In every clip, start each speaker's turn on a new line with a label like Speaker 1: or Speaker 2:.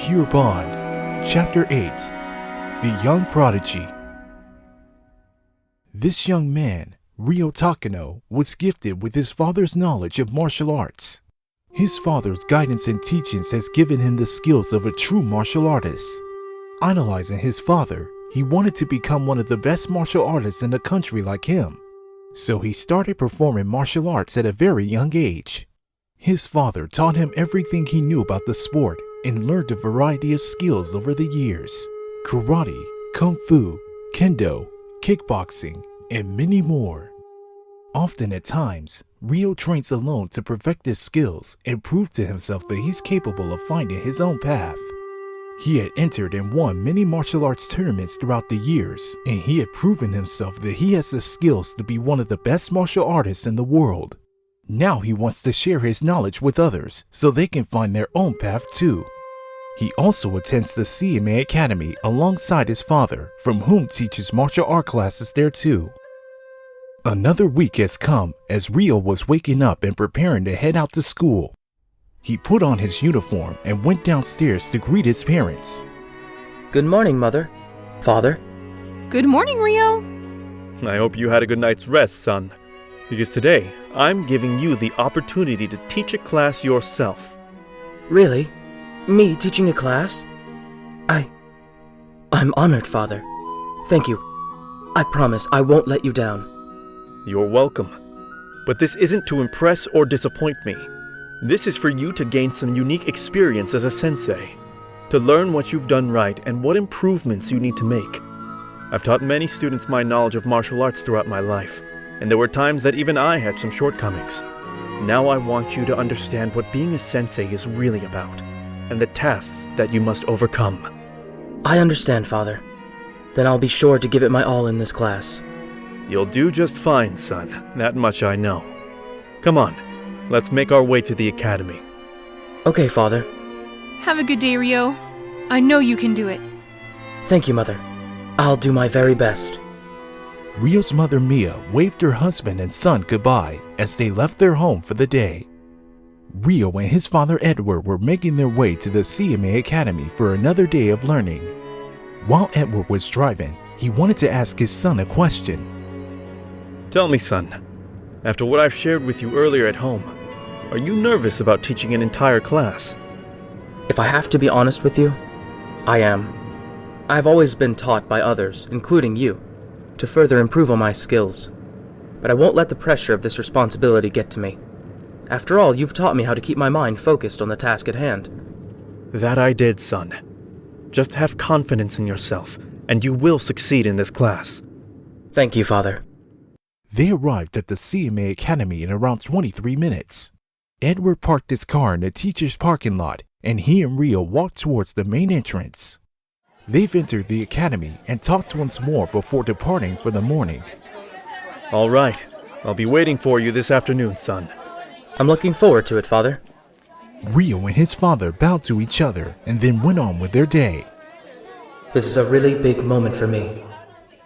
Speaker 1: Pure Bond, Chapter 8, The Young Prodigy. This young man, Ryo Takano, was gifted with his father's knowledge of martial arts. His father's guidance and teachings has given him the skills of a true martial artist. Idolizing his father, he wanted to become one of the best martial artists in the country like him. So he started performing martial arts at a very young age. His father taught him everything he knew about the sport and learned a variety of skills over the years: karate, kung fu, kendo, kickboxing, and many more. Often at times, Ryo trains alone to perfect his skills and prove to himself that he's capable of finding his own path. He had entered and won many martial arts tournaments throughout the years, and he had proven himself that he has the skills to be one of the best martial artists in the world. Now he wants to share his knowledge with others so they can find their own path too. He also attends the C.M.A. Academy alongside his father, from whom teaches martial art classes there too. Another week has come as Ryo was waking up and preparing to head out to school. He put on his uniform and went downstairs to greet his parents.
Speaker 2: Good morning, Mother. Father.
Speaker 3: Good morning, Ryo.
Speaker 4: I hope you had a good night's rest, son. Because today, I'm giving you the opportunity to teach a class yourself.
Speaker 2: Really? Me teaching a class? I'm honored, Father. Thank you. I promise I won't let you down.
Speaker 4: You're welcome. But this isn't to impress or disappoint me. This is for you to gain some unique experience as a sensei, to learn what you've done right and what improvements you need to make. I've taught many students my knowledge of martial arts throughout my life, and there were times that even I had some shortcomings. Now I want you to understand what being a sensei is really about, and the tasks that you must overcome.
Speaker 2: I understand, Father. Then I'll be sure to give it my all in this class.
Speaker 4: You'll do just fine, son. That much I know. Come on, let's make our way to the academy.
Speaker 2: Okay, Father.
Speaker 3: Have a good day, Ryo. I know you can do it.
Speaker 2: Thank you, Mother. I'll do my very best.
Speaker 1: Ryo's mother Miya waved her husband and son goodbye as they left their home for the day. Ryo and his father Edward were making their way to the C.M.A. Academy for another day of learning. While Edward was driving, he wanted to ask his son a question.
Speaker 4: Tell me, son, after what I've shared with you earlier at home, are you nervous about teaching an entire class?
Speaker 2: If I have to be honest with you, I am. I've always been taught by others, including you, to further improve on my skills. But I won't let the pressure of this responsibility get to me. After all, you've taught me how to keep my mind focused on the task at hand.
Speaker 4: That I did, son. Just have confidence in yourself, and you will succeed in this class.
Speaker 2: Thank you, Father.
Speaker 1: They arrived at the C.M.A. Academy in around 23 minutes. Edward parked his car in the teacher's parking lot, and he and Ryo walked towards the main entrance. They've entered the academy and talked once more before departing for the morning.
Speaker 4: All right, I'll be waiting for you this afternoon, son.
Speaker 2: I'm looking forward to it, Father.
Speaker 1: Ryo and his father bowed to each other and then went on with their day.
Speaker 2: This is a really big moment for me.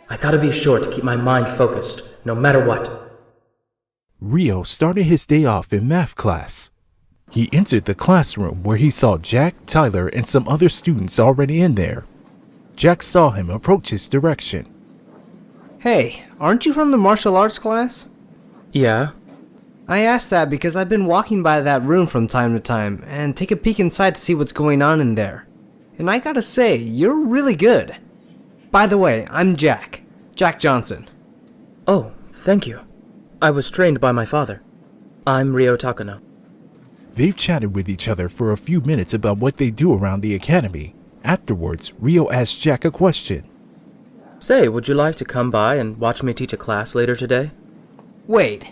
Speaker 2: I gotta be sure to keep my mind focused, no matter what.
Speaker 1: Ryo started his day off in math class. He entered the classroom where he saw Jack, Tyler, and some other students already in there. Jack saw him approach his direction.
Speaker 5: Hey, aren't you from the martial arts class?
Speaker 2: Yeah?
Speaker 5: I asked that because I've been walking by that room from time to time and take a peek inside to see what's going on in there. And I gotta say, you're really good. By the way, I'm Jack Johnson.
Speaker 2: Oh, thank you. I was trained by my father. I'm Ryo Takano.
Speaker 1: They've chatted with each other for a few minutes about what they do around the academy. Afterwards, Ryo asked Jack a question.
Speaker 2: Say, would you like to come by and watch me teach a class later today?
Speaker 5: Wait,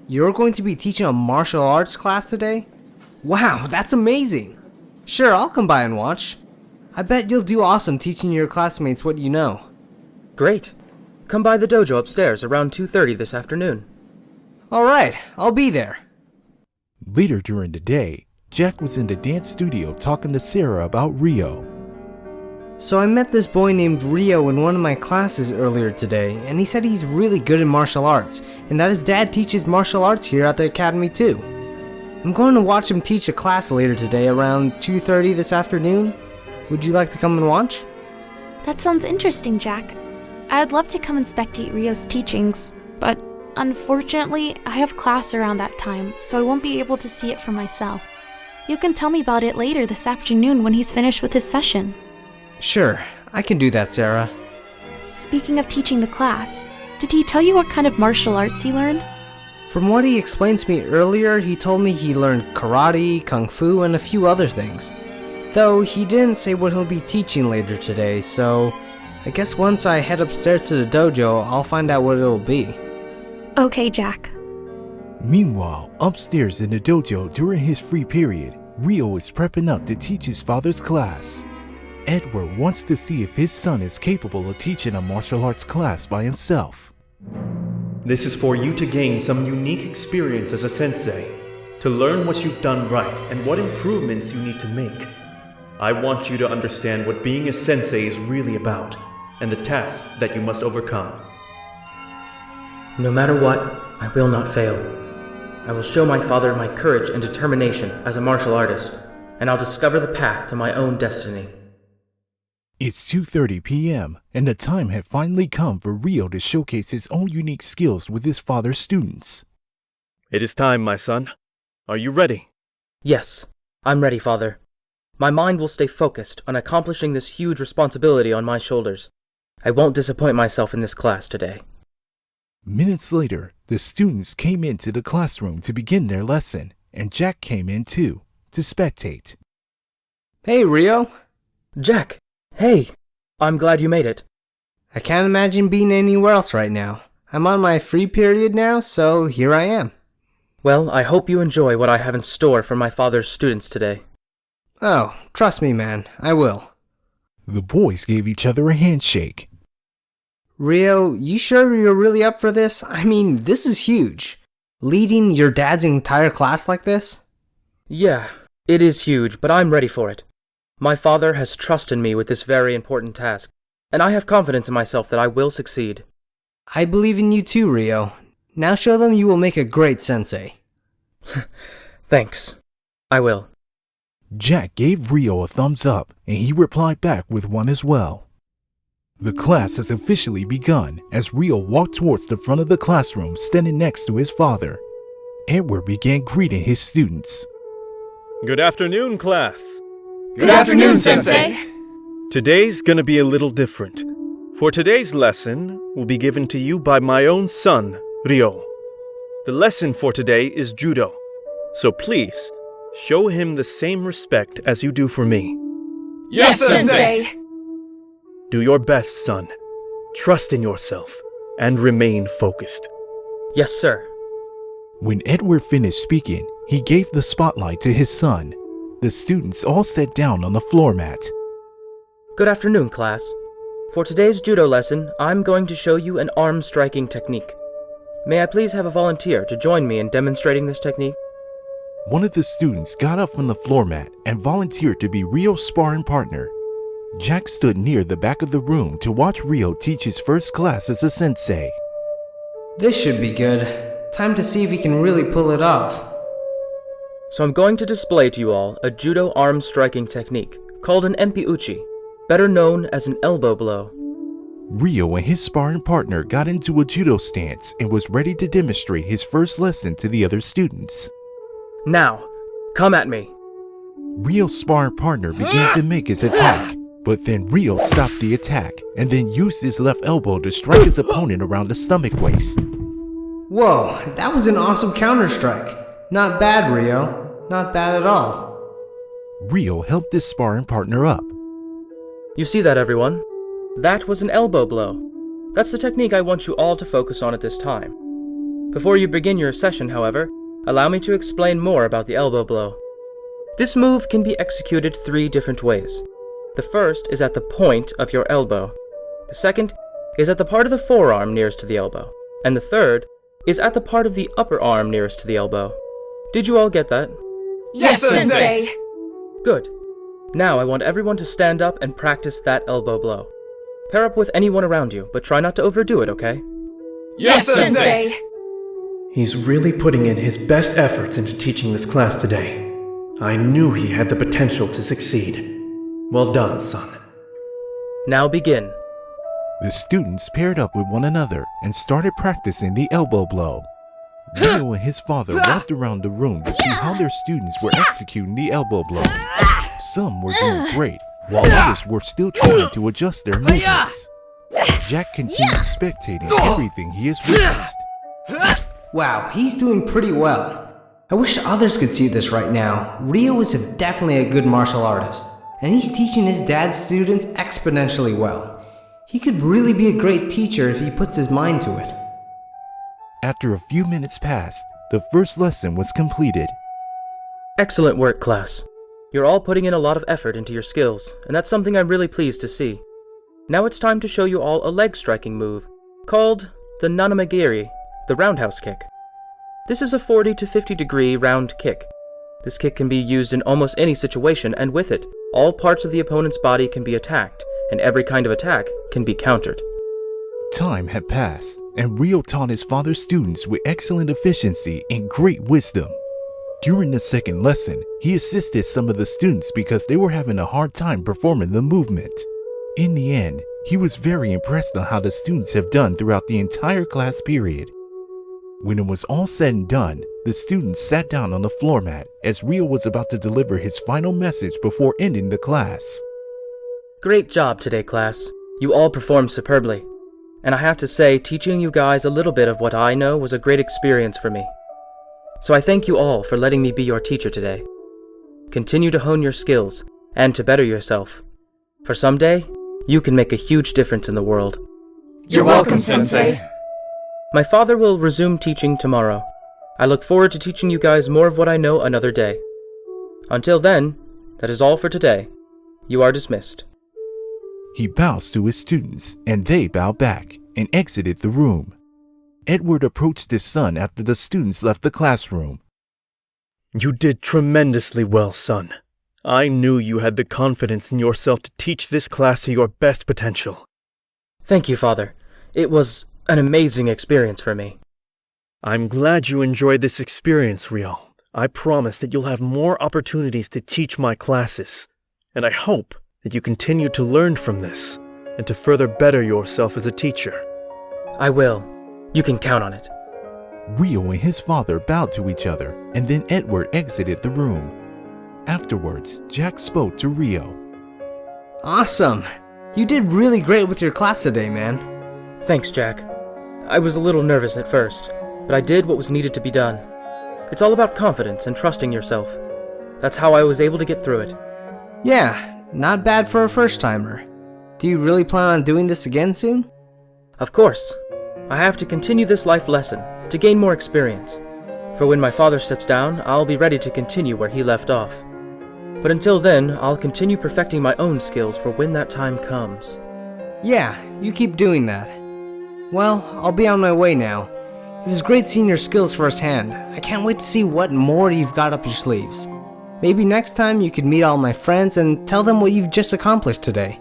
Speaker 5: you're going to be teaching a martial arts class today? Wow, that's amazing. Sure, I'll come by and watch. I bet you'll do awesome teaching your classmates what you know.
Speaker 2: Great. Come by the dojo upstairs around 2:30 this afternoon.
Speaker 5: Alright, I'll be there.
Speaker 1: Later during the day, Jack was in the dance studio talking to Sarah about Ryo.
Speaker 5: So I met this boy named Ryo in one of my classes earlier today, and he said he's really good in martial arts, and that his dad teaches martial arts here at the academy too. I'm going to watch him teach a class later today around 2:30 this afternoon. Would you like to come and watch?
Speaker 6: That sounds interesting, Jack. I'd love to come and spectate Ryo's teachings, but unfortunately, I have class around that time, so I won't be able to see it for myself. You can tell me about it later this afternoon when he's finished with his session.
Speaker 5: Sure, I can do that, Sarah.
Speaker 6: Speaking of teaching the class, did he tell you what kind of martial arts he learned?
Speaker 5: From what he explained to me earlier, he told me he learned karate, kung fu, and a few other things. Though he didn't say what he'll be teaching later today, so I guess once I head upstairs to the dojo, I'll find out what it'll be.
Speaker 6: Okay, Jack.
Speaker 1: Meanwhile, upstairs in the dojo during his free period, Ryo is prepping up to teach his father's class. Edward wants to see if his son is capable of teaching a martial arts class by himself.
Speaker 4: This is for you to gain some unique experience as a sensei, to learn what you've done right and what improvements you need to make. I want you to understand what being a sensei is really about, and the tasks that you must overcome.
Speaker 2: No matter what, I will not fail. I will show my father my courage and determination as a martial artist, and I'll discover the path to my own destiny.
Speaker 1: It's 2:30 p.m., and the time had finally come for Ryo to showcase his own unique skills with his father's students.
Speaker 4: It is time, my son. Are you ready?
Speaker 2: Yes, I'm ready, Father. My mind will stay focused on accomplishing this huge responsibility on my shoulders. I won't disappoint myself in this class today.
Speaker 1: Minutes later, the students came into the classroom to begin their lesson, and Jack came in too, to spectate.
Speaker 5: Hey, Ryo.
Speaker 2: Jack! Hey! I'm glad you made it.
Speaker 5: I can't imagine being anywhere else right now. I'm on my free period now, so here I am.
Speaker 2: Well, I hope you enjoy what I have in store for my father's students today.
Speaker 5: Oh, trust me, man, I will.
Speaker 1: The boys gave each other a handshake.
Speaker 5: Ryo, you sure you're really up for this? I mean, this is huge. Leading your dad's entire class like this?
Speaker 2: Yeah, it is huge, but I'm ready for it. My father has trust in me with this very important task, and I have confidence in myself that I will succeed.
Speaker 5: I believe in you too, Ryo. Now show them you will make a great sensei.
Speaker 2: Thanks. I will.
Speaker 1: Jack gave Ryo a thumbs up, and he replied back with one as well. The class has officially begun as Ryo walked towards the front of the classroom standing next to his father. Edward began greeting his students.
Speaker 4: Good afternoon, class.
Speaker 3: Good afternoon, Sensei.
Speaker 4: Today's gonna be a little different. For today's lesson will be given to you by my own son, Ryo. The lesson for today is judo, so please show him the same respect as you do for me.
Speaker 3: Yes, Sensei.
Speaker 4: Do your best, son. Trust in yourself and remain focused.
Speaker 2: Yes, sir.
Speaker 1: When Edward finished speaking, he gave the spotlight to his son. The students all sat down on the floor mat.
Speaker 2: Good afternoon, class. For today's judo lesson, I'm going to show you an arm striking technique. May I please have a volunteer to join me in demonstrating this technique?
Speaker 1: One of the students got up from the floor mat and volunteered to be Ryo's sparring partner. Jack stood near the back of the room to watch Ryo teach his first class as a sensei.
Speaker 5: This should be good. Time to see if he can really pull it off.
Speaker 2: So I'm going to display to you all a judo arm striking technique called an empi-uchi, better known as an elbow blow.
Speaker 1: Ryo and his sparring partner got into a judo stance and was ready to demonstrate his first lesson to the other students.
Speaker 2: Now, come at me.
Speaker 1: Ryo's sparring partner began to make his attack, but then Ryo stopped the attack and then used his left elbow to strike his opponent around the stomach waist.
Speaker 5: Whoa, that was an awesome counter-strike. Not bad, Ryo. Not bad at all.
Speaker 1: Ryo helped his sparring partner up.
Speaker 2: You see that, everyone? That was an elbow blow. That's the technique I want you all to focus on at this time. Before you begin your session, however, allow me to explain more about the elbow blow. This move can be executed 3 different ways. The first is at the point of your elbow. The second is at the part of the forearm nearest to the elbow. And the third is at the part of the upper arm nearest to the elbow. Did you all get that?
Speaker 3: Yes, Sensei.
Speaker 2: Good. Now I want everyone to stand up and practice that elbow blow. Pair up with anyone around you, but try not to overdo it, okay?
Speaker 3: Yes, Sensei.
Speaker 4: He's really putting in his best efforts into teaching this class today. I knew he had the potential to succeed. Well done, son.
Speaker 2: Now begin.
Speaker 1: The students paired up with one another and started practicing the elbow blow. Ryo and his father walked around the room to see how their students were executing the elbow blow. Some were doing great, while others were still trying to adjust their movements. Jack continued spectating everything he has witnessed.
Speaker 5: Wow, he's doing pretty well. I wish others could see this right now. Ryo is definitely a good martial artist, and he's teaching his dad's students exponentially well. He could really be a great teacher if he puts his mind to it.
Speaker 1: After a few minutes passed, the first lesson was completed.
Speaker 2: Excellent work, class. You're all putting in a lot of effort into your skills, and that's something I'm really pleased to see. Now it's time to show you all a leg striking move, called the Nanamagiri, the roundhouse kick. This is a 40 to 50 degree round kick. This kick can be used in almost any situation, and with it, all parts of the opponent's body can be attacked, and every kind of attack can be countered.
Speaker 1: Time had passed, and Ryo taught his father's students with excellent efficiency and great wisdom. During the second lesson, he assisted some of the students because they were having a hard time performing the movement. In the end, he was very impressed on how the students have done throughout the entire class period. When it was all said and done, the students sat down on the floor mat as Ryo was about to deliver his final message before ending the class.
Speaker 2: Great job today, class. You all performed superbly. And I have to say, teaching you guys a little bit of what I know was a great experience for me. So I thank you all for letting me be your teacher today. Continue to hone your skills and to better yourself. For someday, you can make a huge difference in the world.
Speaker 7: You're welcome, Sensei.
Speaker 2: My father will resume teaching tomorrow. I look forward to teaching you guys more of what I know another day. Until then, that is all for today. You are dismissed.
Speaker 1: He bows to his students, and they bow back and exited the room. Edward approached his son after the students left the classroom.
Speaker 4: You did tremendously well, son. I knew you had the confidence in yourself to teach this class to your best potential.
Speaker 2: Thank you, Father. It was an amazing experience for me.
Speaker 4: I'm glad you enjoyed this experience, Ryo. I promise that you'll have more opportunities to teach my classes, and I hope that you continue to learn from this and to further better yourself as a teacher.
Speaker 2: I will. You can count on it.
Speaker 1: Ryo and his father bowed to each other, and then Edward exited the room. Afterwards, Jack spoke to Ryo.
Speaker 5: Awesome! You did really great with your class today, man.
Speaker 2: Thanks, Jack. I was a little nervous at first, but I did what was needed to be done. It's all about confidence and trusting yourself. That's how I was able to get through it.
Speaker 5: Yeah, not bad for a first-timer. Do you really plan on doing this again soon?
Speaker 2: Of course. I have to continue this life lesson to gain more experience. For when my father steps down, I'll be ready to continue where he left off. But until then, I'll continue perfecting my own skills for when that time comes.
Speaker 5: Yeah, you keep doing that. Well, I'll be on my way now. It was great seeing your skills firsthand. I can't wait to see what more you've got up your sleeves. Maybe next time you could meet all my friends and tell them what you've just accomplished today.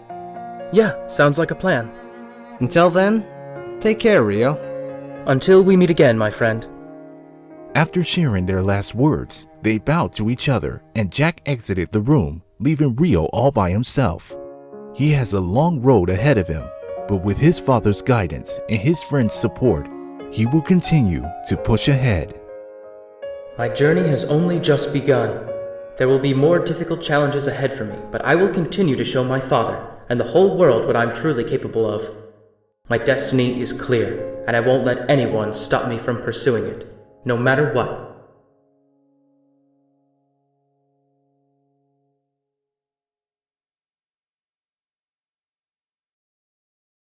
Speaker 2: Yeah, sounds like a plan.
Speaker 5: Until then, take care, Ryo.
Speaker 2: Until we meet again, my friend.
Speaker 1: After sharing their last words, they bowed to each other, and Jack exited the room, leaving Ryo all by himself. He has a long road ahead of him, but with his father's guidance and his friends' support, he will continue to push ahead.
Speaker 2: My journey has only just begun. There will be more difficult challenges ahead for me, but I will continue to show my father and the whole world what I'm truly capable of. My destiny is clear, and I won't let anyone stop me from pursuing it, no matter what.